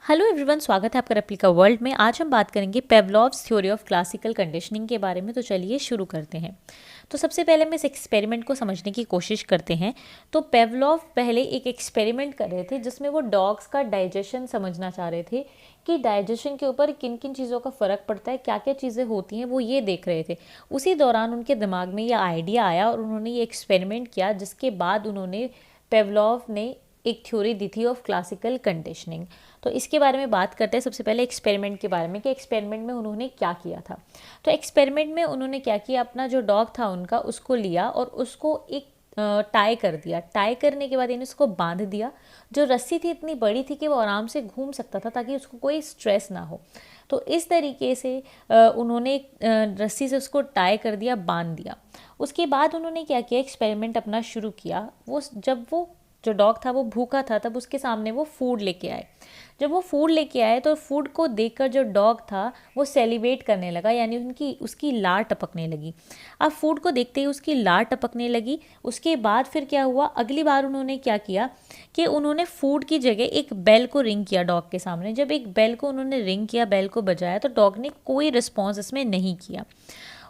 Hello everyone, स्वागत है आपका रेप्लिका वर्ल्ड में। आज हम बात करेंगे पेवलोव्स थ्योरी ऑफ क्लासिकल कंडीशनिंग के बारे में। तो चलिए शुरू करते हैं। तो सबसे पहले हम इस एक्सपेरिमेंट को समझने की कोशिश करते हैं। तो पेवलोव पहले एक एक्सपेरिमेंट कर रहे थे जिसमें वो डॉग्स का डाइजेशन समझना चाह रहे थे कि डाइजेशन के ऊपर किन किन चीज़ों का फ़र्क पड़ता है, क्या क्या चीज़ें होती हैं, वो ये देख रहे थे। उसी दौरान उनके दिमाग में ये आइडिया आया और उन्होंने ये एक्सपेरिमेंट किया, जिसके बाद उन्होंने पेवलोव ने एक थ्योरी दी थी ऑफ क्लासिकल कंडीशनिंग। तो इसके बारे में बात करते हैं सबसे पहले एक्सपेरिमेंट के बारे में कि एक्सपेरिमेंट में उन्होंने क्या किया था। तो एक्सपेरिमेंट में उन्होंने क्या किया, अपना जो डॉग था उनका, उसको लिया और उसको एक टाई कर दिया। टाई करने के बाद इन्हें उसको बांध दिया। जो रस्सी थी इतनी बड़ी थी कि वो आराम से घूम सकता था, ताकि उसको कोई स्ट्रेस ना हो। तो इस तरीके से उन्होंने रस्सी से उसको टाई कर दिया, बांध दिया। उसके बाद उन्होंने क्या किया, एक्सपेरिमेंट अपना शुरू किया। जब वो जो डॉग था वो भूखा था, तब उसके सामने वो फूड लेके आए। जब वो फूड लेके आए तो फूड को देखकर जो डॉग था वो सेलिब्रेट करने लगा, यानी उसकी लार टपकने लगी। अब फूड को देखते ही उसकी लार टपकने लगी। उसके बाद फिर क्या हुआ, अगली बार उन्होंने क्या किया कि उन्होंने फूड की जगह एक बेल को रिंग किया डॉग के सामने। जब एक बेल को उन्होंने रिंग किया, बेल को बजाया, तो डॉग ने कोई रिस्पॉन्स इसमें नहीं किया।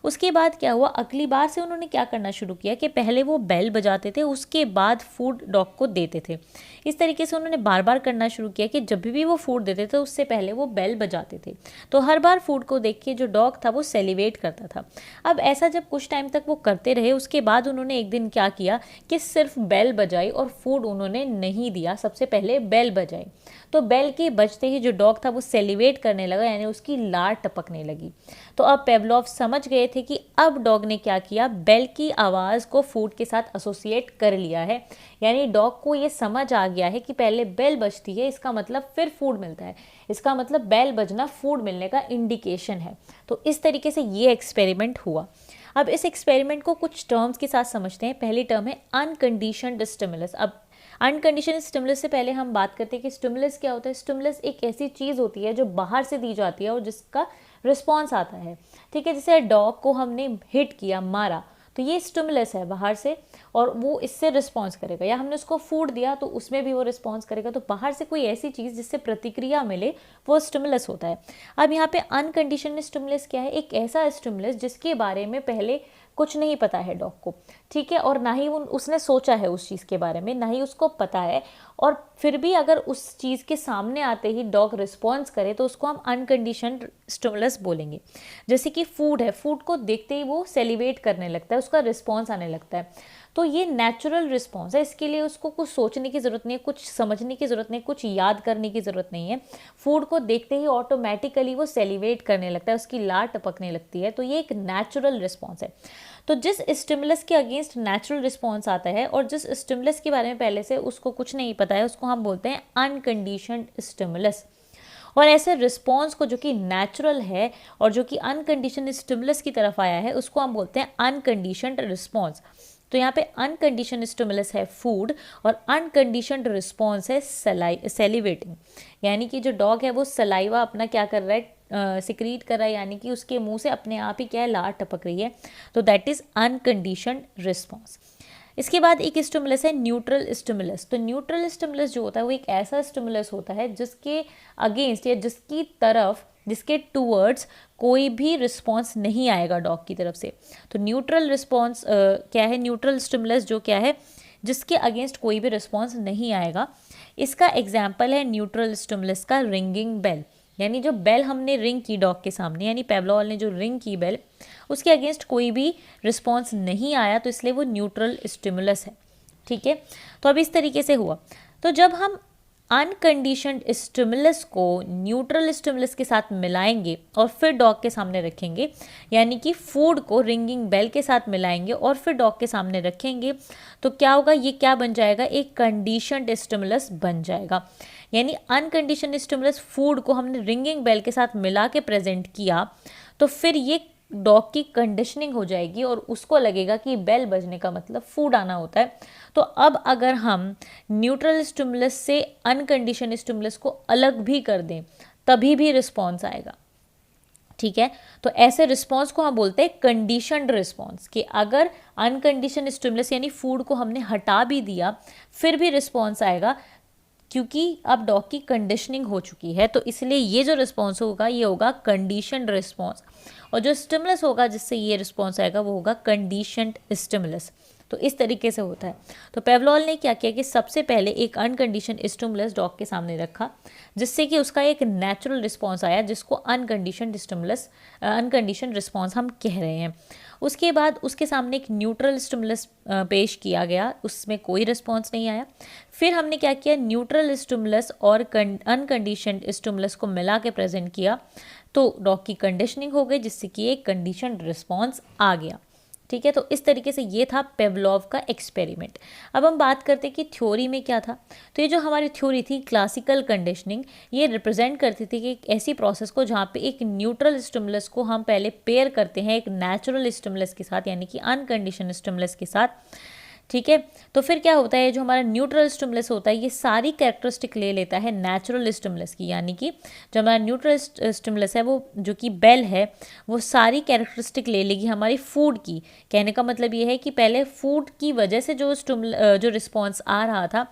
उसके बाद क्या हुआ, अगली बार से उन्होंने क्या करना शुरू किया कि पहले वो बेल बजाते थे, उसके बाद फूड डॉग को देते थे। इस तरीके से उन्होंने बार बार करना शुरू किया कि जब भी वो फूड देते थे उससे पहले वो बेल बजाते थे। तो हर बार फूड को देख के जो डॉग था वो सेलिब्रेट करता था। अब ऐसा जब कुछ टाइम तक वो करते रहे, उसके बाद उन्होंने एक दिन क्या किया कि सिर्फ बेल बजाई और फूड उन्होंने नहीं दिया। सबसे पहले बेल बजाई, तो बेल के बजते ही जो डॉग था वो सेलिब्रेट करने लगा, यानी उसकी लार टपकने लगी। तो अब पेवलोव समझ गए थे कि अब डॉग ने क्या किया, बेल की आवाज़ को फूड के साथ एसोसिएट कर लिया है। यानी डॉग को ये समझ आ गया है कि पहले बेल बजती है, इसका मतलब फिर फूड मिलता है, इसका मतलब बेल बजना फूड मिलने का इंडिकेशन है। तो इस तरीके से ये एक्सपेरिमेंट हुआ। अब इस एक्सपेरिमेंट को कुछ टर्म्स के साथ समझते हैं। पहली टर्म है अनकंडीशनड स्टिमुलस। अब अनकंडीशनल स्टिमुलस से पहले हम बात करते हैं कि स्टिमुलस क्या होता है। स्टिमुलस एक ऐसी चीज़ होती है जो बाहर से दी जाती है और जिसका रिस्पॉन्स आता है। ठीक है, जैसे डॉग को हमने हिट किया, मारा, तो ये स्टिमुलस है बाहर से और वो इससे रिस्पॉन्स करेगा। या हमने उसको फूड दिया तो उसमें भी वो रिस्पॉन्स करेगा। तो बाहर से कोई ऐसी चीज़ जिससे प्रतिक्रिया मिले, वो स्टिमुलस होता है। अब यहाँ पे अनकंडीशनल स्टिमुलस क्या है, एक ऐसा स्टिमुलस जिसके बारे में पहले कुछ नहीं पता है डॉग को। ठीक है, और ना ही उसने सोचा है उस चीज़ के बारे में, ना ही उसको पता है, और फिर भी अगर उस चीज़ के सामने आते ही डॉग रिस्पॉन्स करे तो उसको हम अनकंडीशनड स्टिमुलस बोलेंगे। जैसे कि फूड है, फूड को देखते ही वो सेलिब्रेट करने लगता है, उसका रिस्पॉन्स आने लगता है। तो ये नेचुरल रिस्पॉन्स है, इसके लिए उसको कुछ सोचने की ज़रूरत नहीं है, कुछ समझने की ज़रूरत नहीं है, कुछ याद करने की ज़रूरत नहीं है। फूड को देखते ही ऑटोमेटिकली वो सेलिब्रेट करने लगता है, उसकी लार टपकने लगती है। तो ये एक नेचुरल रिस्पॉन्स है। तो जिस स्टिमुलस के अगेंस्ट नेचुरल रिस्पॉन्स आता है और जिस स्टिमुलस के बारे में पहले से उसको कुछ नहीं पता है, उसको हम बोलते हैं अनकंडीशनड स्टिमुलस। और ऐसे रिस्पॉन्स को जो कि नेचुरल है और जो कि अनकंडीशनड स्टिमुलस की तरफ आया है, उसको हम बोलते हैं अनकंडीशनड रिस्पॉन्स। तो यहाँ पे अनकंडीशनड स्टिमुलस है फूड और अनकंडीशनड रिस्पॉन्स है सेलिवेटिंग। यानी कि जो डॉग है वो सलाइवा अपना क्या कर रहा है, सिक्रीट कर रहा है, यानी कि उसके मुंह से अपने आप ही क्या है, लार टपक रही है। तो दैट इज अनकंडीशनड रिस्पॉन्स। इसके बाद एक स्टिमुलस है न्यूट्रल स्टिमुलस। तो न्यूट्रल स्टिमुलस जो होता है वो एक ऐसा स्टिमुलस होता है जिसके अगेंस्ट या जिसकी तरफ, जिसके टूवर्ड्स कोई भी रिस्पॉन्स नहीं आएगा डॉग की तरफ से। तो न्यूट्रल रिस्पॉन्स क्या है, न्यूट्रल स्टिमुलस जो क्या है, जिसके अगेंस्ट कोई भी रिस्पॉन्स नहीं आएगा। इसका एग्जाम्पल है न्यूट्रल स्टिमुलस का रिंगिंग बेल। यानी जो बेल हमने रिंग की डॉग के सामने, यानी पेवलोव ने जो रिंग की बेल, उसके अगेंस्ट कोई भी रिस्पॉन्स नहीं आया, तो इसलिए वो न्यूट्रल स्टिमुलस है। ठीक है, तो अब इस तरीके से हुआ। तो जब हम अनकंडीशनड स्टिमुलस को न्यूट्रल स्टिमुलस के साथ मिलाएंगे और फिर डॉग के सामने रखेंगे, यानी कि फूड को रिंगिंग बेल के साथ मिलाएंगे और फिर डॉग के सामने रखेंगे, तो क्या होगा, ये क्या बन जाएगा, एक कंडीशनड स्टिमुलस बन जाएगा। यानी अनकंडीशनड स्टिमुलस फूड को हमने रिंगिंग बेल के साथ मिला के प्रेजेंट किया, तो फिर ये डॉग की कंडीशनिंग हो जाएगी और उसको लगेगा कि बेल बजने का मतलब फूड आना होता है। तो अब अगर हम न्यूट्रल स्टिमुलस से अनकंडीशनड स्टिमुलस को अलग भी कर दें, तभी भी रिस्पॉन्स आएगा। ठीक है, तो ऐसे रिस्पॉन्स को हम बोलते हैं कंडीशनड रिस्पॉन्स, कि अगर अनकंडीशनड स्टिमुलस यानी फूड को हमने हटा भी दिया फिर भी रिस्पॉन्स आएगा। क्योंकि अब डॉग की कंडीशनिंग हो चुकी है, तो इसलिए ये जो रिस्पॉन्स होगा ये होगा कंडीशनड रिस्पॉन्स, और जो स्टिमुलस होगा जिससे ये रिस्पॉन्स आएगा वो होगा कंडीशनड स्टिमुलस। तो इस तरीके से होता है। तो पेवलॉव ने क्या किया कि सबसे पहले एक अनकंडीशन स्टिमुलस डॉग के सामने रखा, जिससे कि उसका एक नेचुरल रिस्पॉन्स आया, जिसको अनकंडीशन स्टिमुलस अनकंडीशन रिस्पॉन्स हम कह रहे हैं। उसके बाद उसके सामने एक न्यूट्रल स्टिमुलस पेश किया गया, उसमें कोई रिस्पॉन्स नहीं आया। फिर हमने क्या किया, न्यूट्रल स्टिमुलस और अनकंडीशनड स्टिमुलस को मिला के प्रेजेंट किया, तो डॉग की कंडीशनिंग हो गई, जिससे कि एक कंडीशनड रिस्पॉन्स आ गया। ठीक है, तो इस तरीके से ये था पेवलॉव का एक्सपेरिमेंट। अब हम बात करते हैं कि थ्योरी में क्या था। तो ये जो हमारी थ्योरी थी क्लासिकल कंडीशनिंग, ये रिप्रेजेंट करती थी कि एक ऐसी प्रोसेस को जहाँ पे एक न्यूट्रल स्टिमुलस को हम पहले पेयर करते हैं एक नेचुरल स्टिमुलस के साथ, यानी कि अनकंडीशन स्टिमुलस के साथ। ठीक है, तो फिर क्या होता है, जो हमारा न्यूट्रल स्टिमुलस होता है ये सारी कैरेक्टरिस्टिक ले लेता है नेचुरल स्टिमुलस की, यानी कि जो हमारा न्यूट्रल स्टिमुलस है वो जो कि बेल है वो सारी कैरेक्टरिस्टिक ले लेगी हमारी फूड की। कहने का मतलब ये है कि पहले फूड की वजह से जो रिस्पॉन्स आ रहा था,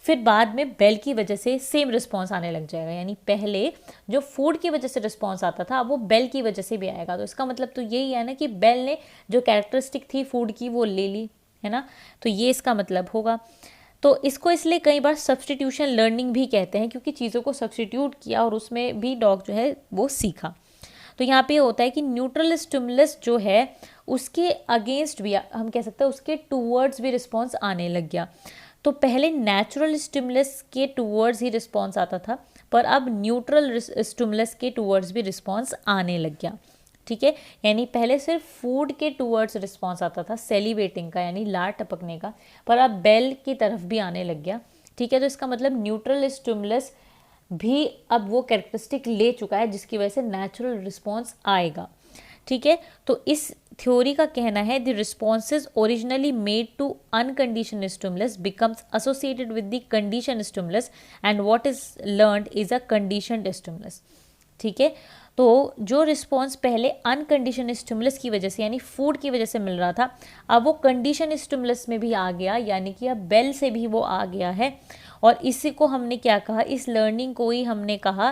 फिर बाद में बेल की वजह से सेम रिस्पॉन्स आने लग जाएगा, यानी पहले जो फूड की वजह से रिस्पॉन्स आता था अब वो बेल की वजह से भी आएगा। तो इसका मतलब तो यही है ना कि बेल ने जो कैरेक्टरिस्टिक थी फूड की वो ले ली, है ना। तो ये इसका मतलब होगा। तो इसको इसलिए कई बार सब्सटीट्यूशन लर्निंग भी कहते हैं, क्योंकि चीज़ों को सब्सटीट्यूट किया और उसमें भी डॉग जो है वो सीखा। तो यहाँ पे होता है कि न्यूट्रल स्टिमुलस जो है उसके अगेंस्ट भी हम कह सकते हैं उसके टूवर्ड्स भी रिस्पॉन्स आने लग गया। तो पहले नेचुरल स्टिमुलस के टूवर्ड्स ही रिस्पॉन्स आता था, पर अब न्यूट्रल स्टिमुलस के टूवर्ड्स भी रिस्पॉन्स आने लग गया। ठीक है, यानी पहले सिर्फ फूड के टूवर्ड्स रिस्पॉन्स आता था, सेलिवेटिंग का यानी लार टपकने का, पर अब बेल की तरफ भी आने लग गया। ठीक है, तो इसका मतलब न्यूट्रल स्टिमुलस भी अब वो कैरेक्टरिस्टिक ले चुका है जिसकी वजह से नेचुरल रिस्पॉन्स आएगा। ठीक है, तो इस थ्योरी का कहना है the responses originally made to unconditioned stimulus becomes associated with the conditioned stimulus and what is learned is a conditioned stimulus. ठीक है, तो जो रिस्पॉन्स पहले अनकंडीशन स्टिमुलस की वजह से यानी फूड की वजह से मिल रहा था, अब वो कंडीशन स्टिमुलस में भी आ गया, यानी कि अब बेल से भी वो आ गया है। और इसी को हमने क्या कहा, इस लर्निंग को ही हमने कहा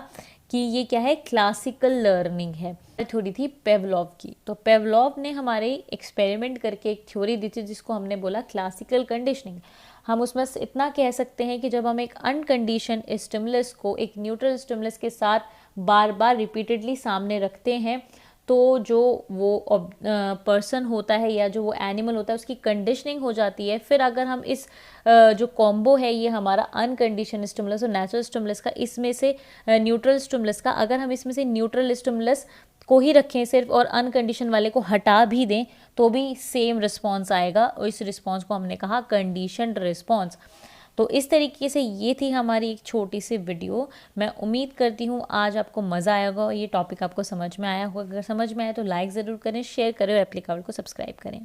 कि ये क्या है, क्लासिकल लर्निंग है। थ्योरी थी पेवलॉव की। तो पेवलॉव ने हमारे एक्सपेरिमेंट करके एक थ्योरी दी थी जिसको हमने बोला क्लासिकल कंडीशनिंग। हम उसमें इतना कह सकते हैं कि जब हम एक अनकंडीशन स्टिमुलस को एक न्यूट्रल स्टिमुलस के साथ बार बार रिपीटेडली सामने रखते हैं, तो जो वो पर्सन होता है या जो वो एनिमल होता है उसकी कंडीशनिंग हो जाती है। फिर अगर हम इस जो कॉम्बो है ये हमारा अनकंडीशन स्टिमुलस और नेचुरल स्टिमुलस का, इसमें से न्यूट्रल स्टिमुलस का, अगर हम इसमें से न्यूट्रल स्टिमुलस को ही रखें सिर्फ और अनकंडीशन वाले को हटा भी दें तो भी सेम रिस्पॉन्स आएगा, और इस रिस्पॉन्स को हमने कहा कंडीशनड रिस्पॉन्स। तो इस तरीके से ये थी हमारी एक छोटी सी वीडियो। मैं उम्मीद करती हूँ आज आपको मज़ा आया होगा, ये टॉपिक आपको समझ में आया होगा। अगर समझ में आया तो लाइक ज़रूर करें, शेयर करें और एप्लीकेबल को सब्सक्राइब करें।